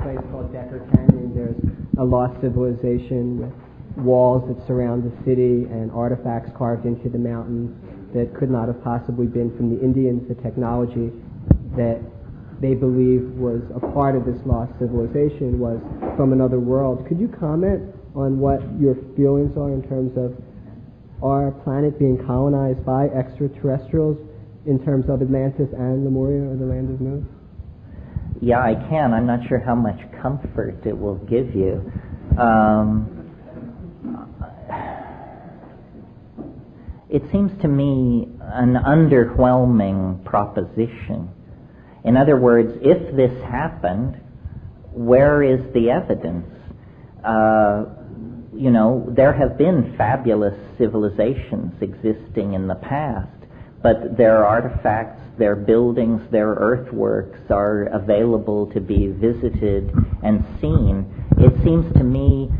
place called Decker Canyon. There's a lost civilization with walls that surround the city and artifacts carved into the mountains that could not have possibly been from the Indians. The technology that they believe was a part of this lost civilization was from another world. Could you comment on what your feelings are in terms of our planet being colonized by extraterrestrials in terms of Atlantis and Lemuria, or the Land of Moon? Yeah, I can. I'm not sure how much comfort it will give you. It seems to me an underwhelming proposition. In other words, if this happened, where is the evidence? There have been fabulous civilizations existing in the past, but their artifacts, their buildings, their earthworks are available to be visited and seen. It seems to me,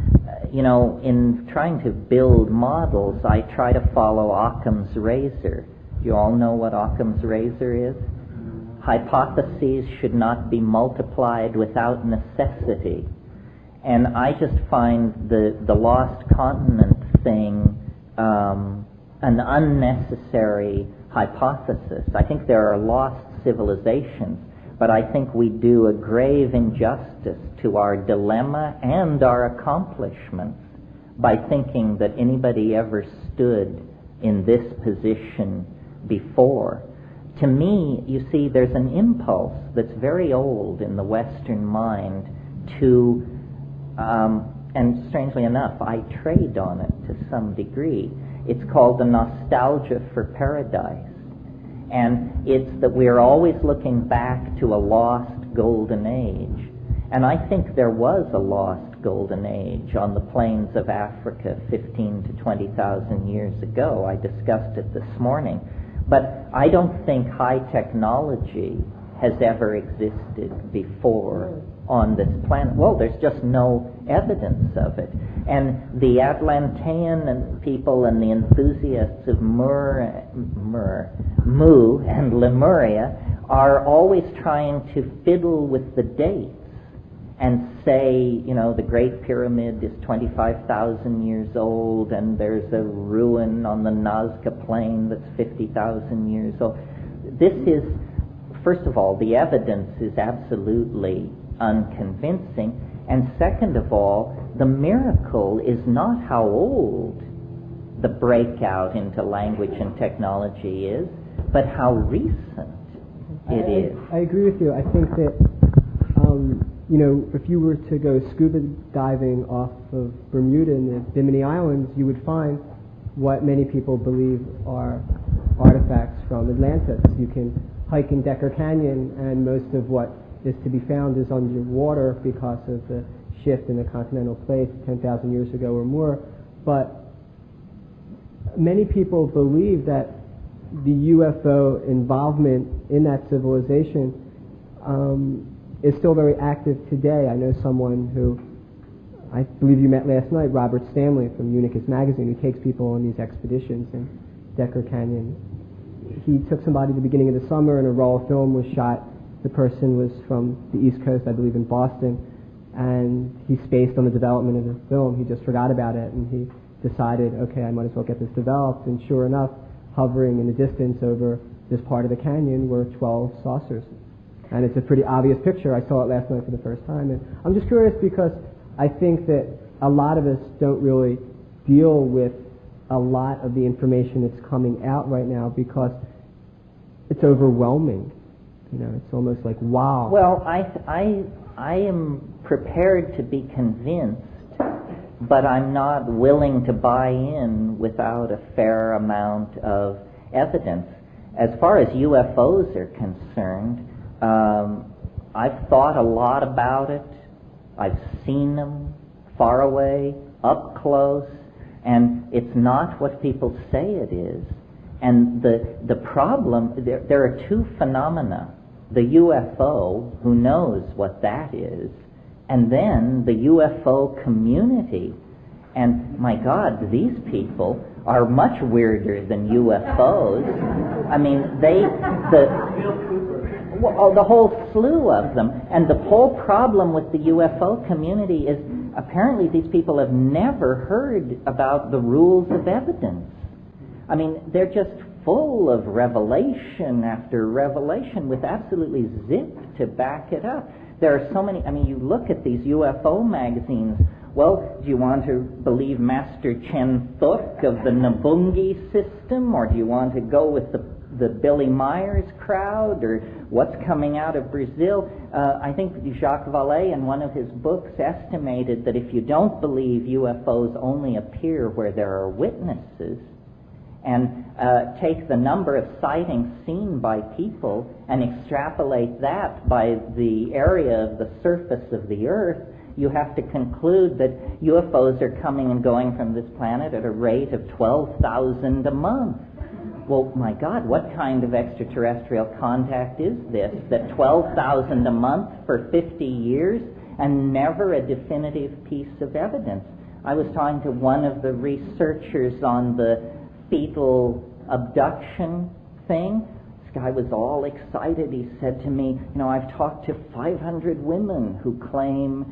in trying to build models, I try to follow Occam's razor. You all know what Occam's razor is? Hypotheses should not be multiplied without necessity. And I just find the lost continent thing an unnecessary hypothesis. I think there are lost civilizations, but I think we do a grave injustice to our dilemma and our accomplishments by thinking that anybody ever stood in this position before. To me, you see, there's an impulse that's very old in the Western mind to, and strangely enough, I trade on it to some degree. It's called the nostalgia for paradise. And it's that we're always looking back to a lost golden age. And I think there was a lost golden age on the plains of Africa 15 to 20,000 years ago. I discussed it this morning. But I don't think high technology has ever existed before on this planet. Well, there's just no evidence of it. And the Atlantean people and the enthusiasts of Mu and Lemuria are always trying to fiddle with the dates and say, the Great Pyramid is 25,000 years old, and there's a ruin on the Nazca Plain that's 50,000 years old. This is, first of all, the evidence is absolutely unconvincing, and second of all, the miracle is not how old the breakout into language and technology is, but how recent it is. I agree with you. I think that if you were to go scuba diving off of Bermuda in the Bimini Islands, you would find what many people believe are artifacts from Atlantis. You can hike in Decker Canyon, and most of what is to be found is underwater because of the shift in the continental plate 10,000 years ago or more. But many people believe that the UFO involvement in that civilization is still very active today. I know someone who I believe you met last night, Robert Stanley from Unicus Magazine, who takes people on these expeditions in Decker Canyon. He took somebody at the beginning of the summer, and a roll of film was shot. The person was from the East Coast, I believe in Boston, and he spaced on the development of the film. He just forgot about it, and he decided, okay, I might as well get this developed. And sure enough, hovering in the distance over this part of the canyon were 12 saucers. And it's a pretty obvious picture. I saw it last night for the first time. And I'm just curious because I think that a lot of us don't really deal with a lot of the information that's coming out right now because it's overwhelming. It's almost like, wow. Well, I am prepared to be convinced, but I'm not willing to buy in without a fair amount of evidence. As far as UFOs are concerned, I've thought a lot about it. I've seen them far away, up close, and it's not what people say it is. And the problem, there are two phenomena. The UFO, who knows what that is, and then the UFO community. And my God, these people are much weirder than UFOs. I mean, Well, the whole slew of them. And the whole problem with the UFO community is apparently these people have never heard about the rules of evidence. I mean, they're just full of revelation after revelation with absolutely zip to back it up. There are so many, I mean, you look at these UFO magazines. Well, do you want to believe Master Chen Thuk of the Nabungi system, or do you want to go with the Billy Myers crowd, or what's coming out of Brazil? I think Jacques Vallée in one of his books estimated that if you don't believe UFOs only appear where there are witnesses, and take the number of sightings seen by people and extrapolate that by the area of the surface of the Earth, you have to conclude that UFOs are coming and going from this planet at a rate of 12,000 a month. Well, my God, what kind of extraterrestrial contact is this? That 12,000 a month for 50 years and never a definitive piece of evidence. I was talking to one of the researchers on the fetal abduction thing. This guy was all excited. He said to me, you know, I've talked to 500 women who claim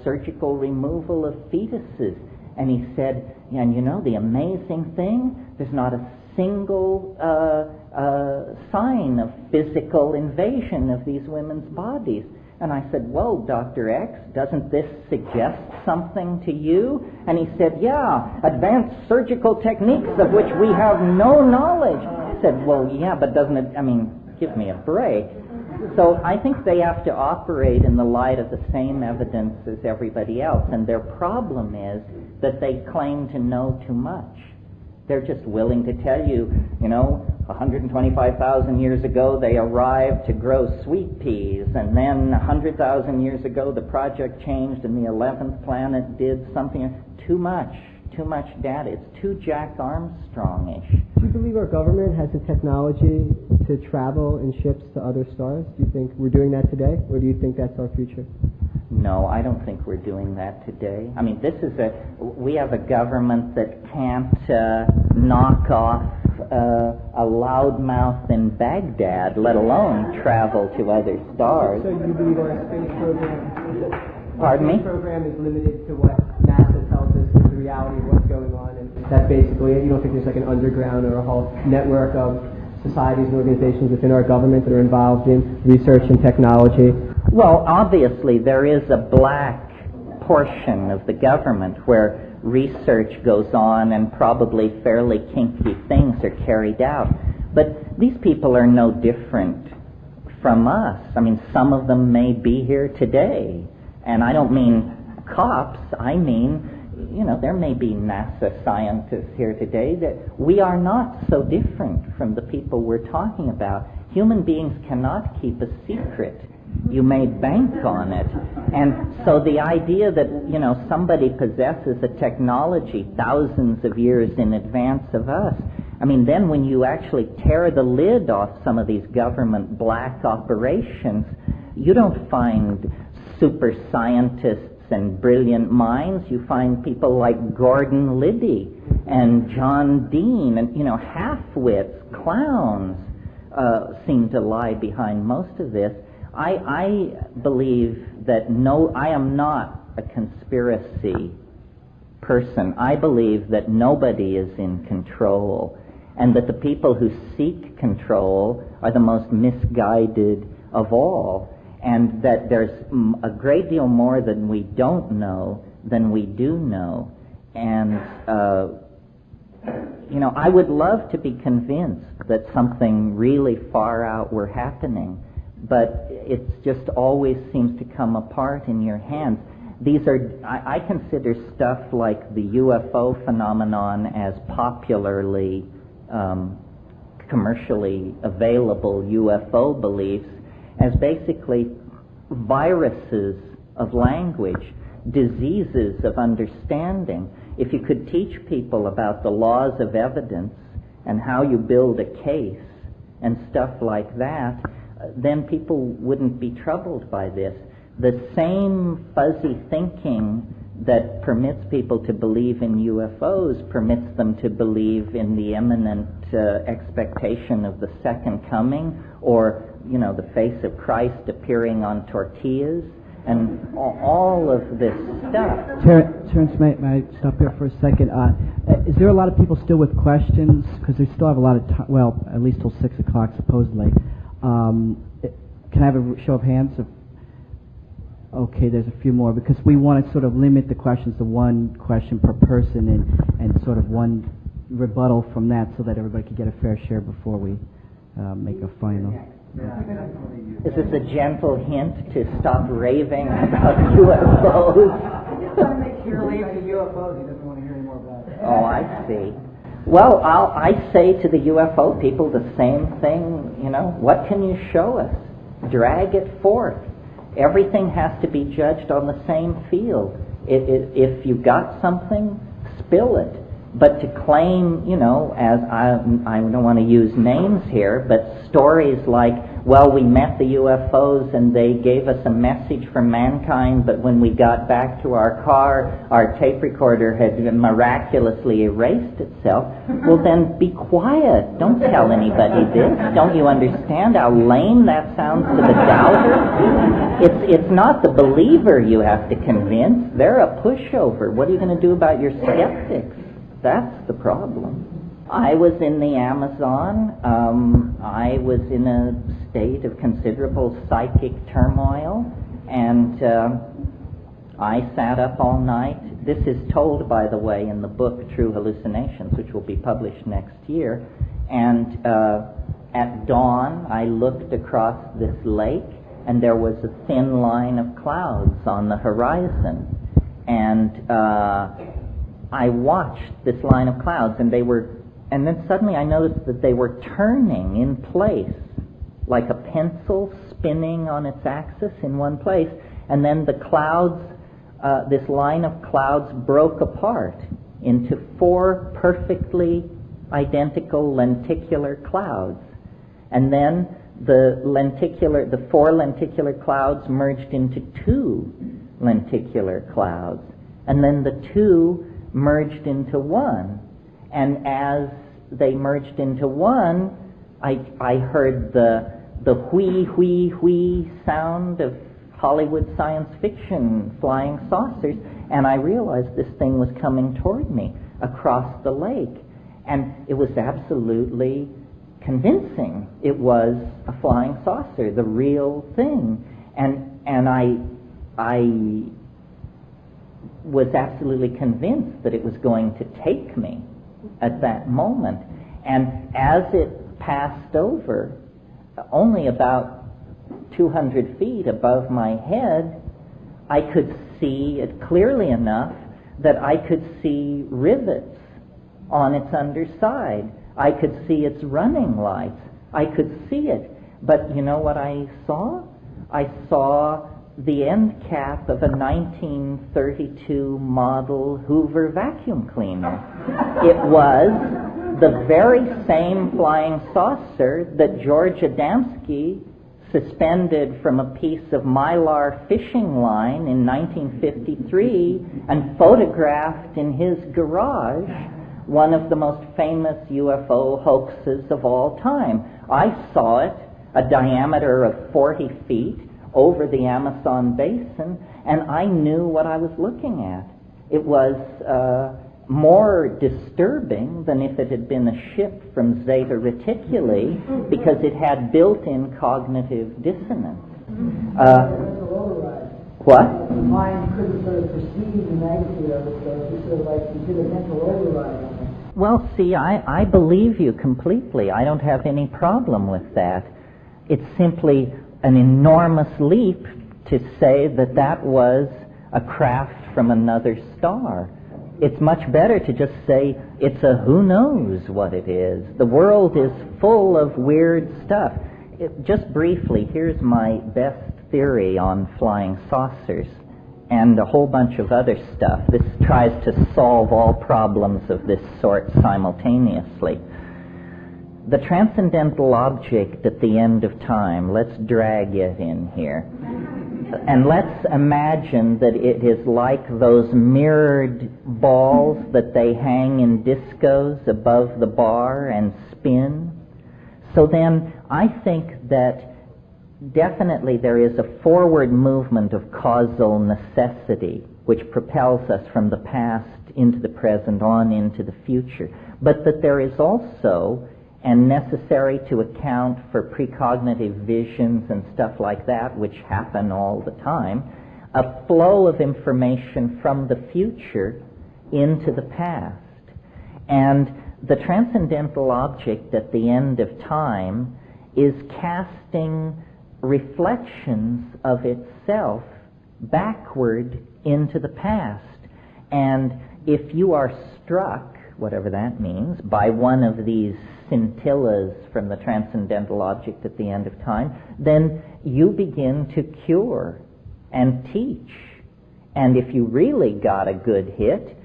surgical removal of fetuses. And he said, and you know, the amazing thing, there's not a single sign of physical invasion of these women's bodies. And I said, whoa, Dr. X, doesn't this suggest something to you? And he said, yeah, advanced surgical techniques of which we have no knowledge. I said, well, yeah, but doesn't it, I mean, give me a break. So I think they have to operate in the light of the same evidence as everybody else. And their problem is that they claim to know too much. They're just willing to tell you, you know, 125,000 years ago they arrived to grow sweet peas, and then 100,000 years ago the project changed and the 11th planet did something. Too much data. It's too Jack Armstrong-ish. Do you believe our government has the technology to travel in ships to other stars? Do you think we're doing that today, or do you think that's our future? No, I don't think we're doing that today. I mean, we have a government that can't knock off a loudmouth in Baghdad, let alone travel to other stars. So you believe our space program, Pardon me? Space program is limited to what NASA tells us is the reality of what's going on, and that's basically it? You don't think there's like an underground or a whole network of societies and organizations within our government that are involved in research and technology? Well, obviously there is a black portion of the government where research goes on and probably fairly kinky things are carried out. But these people are no different from us. I mean, some of them may be here today. And I don't mean cops, I mean, you know, there may be NASA scientists here today. That we are not so different from the people we're talking about. Human beings cannot keep a secret. You may bank on it. And so the idea that, you know, somebody possesses a technology thousands of years in advance of us, I mean, then when you actually tear the lid off some of these government black operations, you don't find super scientists and brilliant minds. You find people like Gordon Liddy and John Dean and, you know, half-wits, clowns seem to lie behind most of this. I believe that I am not a conspiracy person. I believe that nobody is in control, and that the people who seek control are the most misguided of all, and that there's a great deal more than we don't know than we do know. And, you know, I would love to be convinced that something really far out were happening, but it just always seems to come apart in your hands. These are, I consider stuff like the UFO phenomenon as popularly, commercially available UFO beliefs as basically viruses of language, diseases of understanding. If you could teach people about the laws of evidence and how you build a case and stuff like that, then people wouldn't be troubled by this. The same fuzzy thinking that permits people to believe in UFOs permits them to believe in the imminent expectation of the second coming, or the face of Christ appearing on tortillas, and all of this stuff. Terence, may I stop here for a second? Is there a lot of people still with questions? Because we still have a lot of time, well, at least till 6 o'clock supposedly. Can I have a show of hands? Okay, there's a few more, because we want to sort of limit the questions to one question per person and sort of one rebuttal from that, so that everybody can get a fair share before we make a final. Is this a gentle hint to stop raving about UFOs? Just want to make sure leave the UFOs. He doesn't want to hear any more about it. Oh, I see. Well, I say to the UFO people the same thing, what can you show us? Drag it forth. Everything has to be judged on the same field. If you got something, spill it. But to claim, as I don't want to use names here, but stories like, well, we met the UFOs and they gave us a message from mankind, but when we got back to our car, our tape recorder had miraculously erased itself. Well, then be quiet. Don't tell anybody this. Don't you understand how lame that sounds to the doubter? It's not the believer you have to convince. They're a pushover. What are you going to do about your skeptics? That's the problem. I was in the Amazon. I was in a state of considerable psychic turmoil, and I sat up all night. This is told, by the way, in the book True Hallucinations, which will be published next year. And at dawn, I looked across this lake, and there was a thin line of clouds on the horizon. And I watched this line of clouds, and then suddenly I noticed that they were turning in place, like a pencil spinning on its axis in one place, and then the clouds, this line of clouds broke apart into 4 perfectly identical lenticular clouds. And then the 4 lenticular clouds merged into 2 lenticular clouds. And then the 2 merged into 1, and as they merged into 1, I heard the whee sound of Hollywood science fiction flying saucers, and I realized this thing was coming toward me across the lake, and it was absolutely convincing. It was a flying saucer, the real thing, and I was absolutely convinced that it was going to take me at that moment. And as it passed over, only about 200 feet above my head, I could see it clearly enough that I could see rivets on its underside. I could see its running lights. I could see it. But you know what I saw? I saw the end cap of a 1932 model Hoover vacuum cleaner. It was the very same flying saucer that George Adamski suspended from a piece of mylar fishing line in 1953 and photographed in his garage, one of the most famous UFO hoaxes of all time. I saw it, a diameter of 40 feet, over the Amazon basin, and I knew what I was looking at. It was more disturbing than if it had been a ship from Zeta Reticuli, because it had built-in cognitive dissonance. What? The mind couldn't sort of perceive the magnitude of it, so you sort of like you did a mental override on it. Well, see, I believe you completely. I don't have any problem with that. It's simply an enormous leap to say that was a craft from another star. It's much better to just say it's a who knows what it is. The world is full of weird stuff. Just briefly, here's my best theory on flying saucers and a whole bunch of other stuff. This tries to solve all problems of this sort simultaneously. The transcendental object at the end of time, let's drag it in here. And let's imagine that it is like those mirrored balls that they hang in discos above the bar and spin. So then I think that definitely there is a forward movement of causal necessity which propels us from the past into the present on into the future, but that there is also, and necessary to account for precognitive visions and stuff like that, which happen all the time, a flow of information from the future into the past. And the transcendental object at the end of time is casting reflections of itself backward into the past. And if you are struck, whatever that means, by one of these scintillas from the transcendental object at the end of time, then you begin to cure and teach. And if you really got a good hit,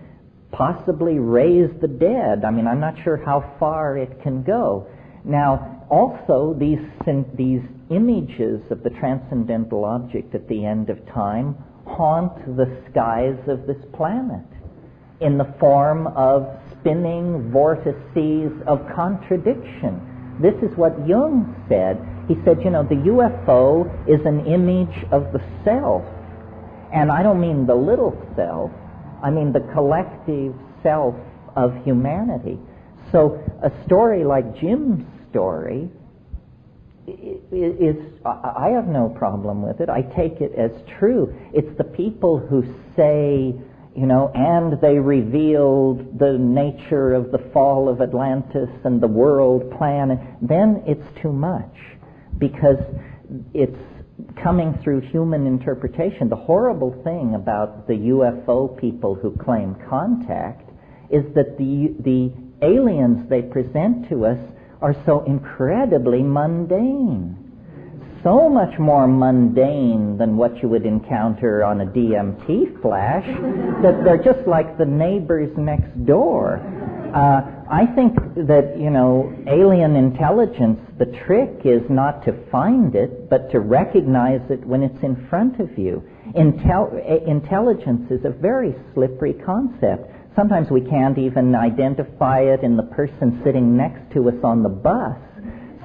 possibly raise the dead. I mean, I'm not sure how far it can go. Now, also, these images of the transcendental object at the end of time haunt the skies of this planet in the form of spinning vortices of contradiction. This is what Jung said. He said, the UFO is an image of the self. And I don't mean the little self. I mean the collective self of humanity. So a story like Jim's story is, I have no problem with it. I take it as true. It's the people who say, and they revealed the nature of the fall of Atlantis and the world plan, then it's too much, because it's coming through human interpretation. The horrible thing about the UFO people who claim contact is that the aliens they present to us are so incredibly mundane. So much more mundane than what you would encounter on a DMT flash, that they're just like the neighbors next door. I think that, alien intelligence, the trick is not to find it, but to recognize it when it's in front of you. Intelligence is a very slippery concept. Sometimes we can't even identify it in the person sitting next to us on the bus.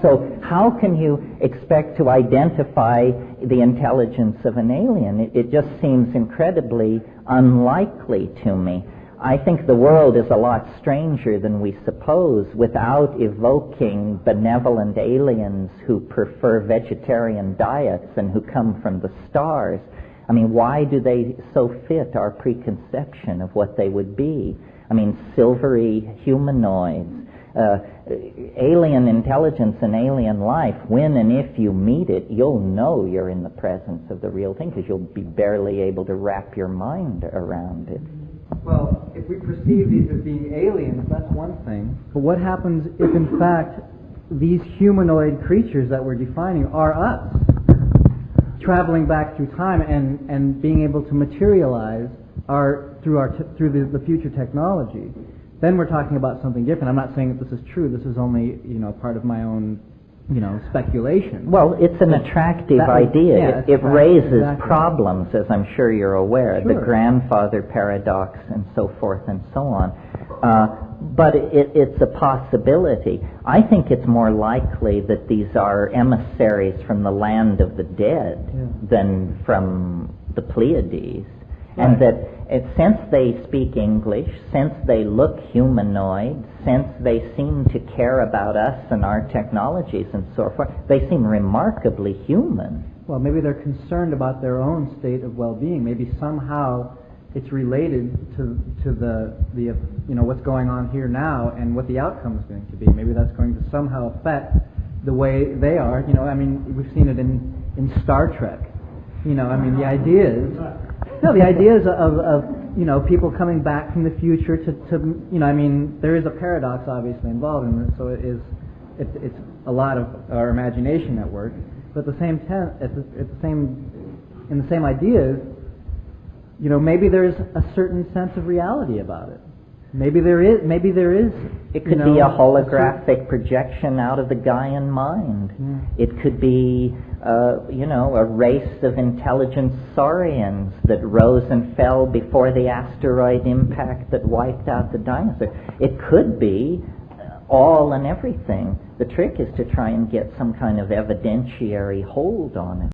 So how can you expect to identify the intelligence of an alien? It just seems incredibly unlikely to me. I think the world is a lot stranger than we suppose without evoking benevolent aliens who prefer vegetarian diets and who come from the stars. I mean, why do they so fit our preconception of what they would be? I mean, silvery humanoids. Alien intelligence and alien life, when and if you meet it, you'll know you're in the presence of the real thing, because you'll be barely able to wrap your mind around it. Well, if we perceive these as being aliens, that's one thing. But what happens if, in fact, these humanoid creatures that we're defining are us, traveling back through time and being able to materialize through the future technology? Then we're talking about something different. I'm not saying that this is true. This is only, part of my own, speculation. Well, it's an attractive idea. Yeah, it raises exactly. problems, as I'm sure you're aware, Sure. the grandfather paradox and so forth and so on. But it's a possibility. I think it's more likely that these are emissaries from the land of the dead than from the Pleiades. Right. And that since they speak English, since they look humanoid, since they seem to care about us and our technologies and so forth, they seem remarkably human. Well, maybe they're concerned about their own state of well-being. Maybe somehow it's related to the what's going on here now and what the outcome is going to be. Maybe that's going to somehow affect the way they are. We've seen it in Star Trek. The ideas of people coming back from the future to there is a paradox obviously involved in it, so it's a lot of our imagination at work. But at the same time, in the same ideas, maybe there's a certain sense of reality about it. Maybe there is. It could be a holographic projection out of the Gaian mind. Yeah. It could be, a race of intelligent saurians that rose and fell before the asteroid impact that wiped out the dinosaurs. It could be all and everything. The trick is to try and get some kind of evidentiary hold on it.